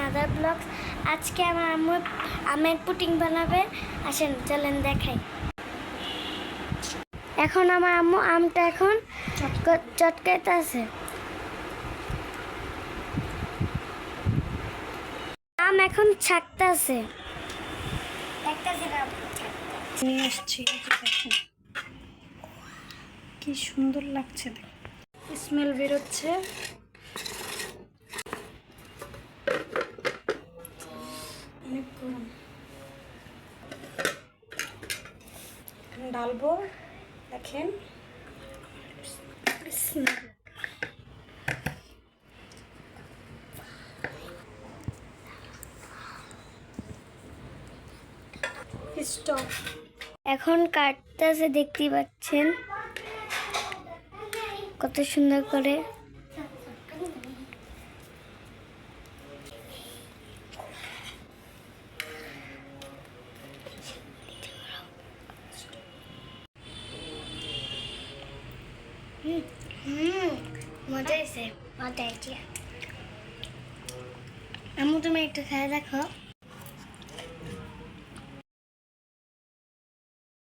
Mother blogs. আজকে আমার আম্মু আমের পুডিং বানাবে। আসেন চলেন দেখাই। এখন আমার আম্মু আমটা এখন চটকাইতে আছে। আম এখন ছাকতে আছে। নিয়ে আসছি, দেখুন কি সুন্দর লাগছে, স্মেল বেরোচ্ছে। অনেক গরম, ডালবো, দেখেন। স্টপ। এখন কাটতেছে, দেখতে পাচ্ছেন কত সুন্দর করে। মজা হয়েছে, মজা হয়েছে। আম্মু তুমি একটু খেয়ে দেখো।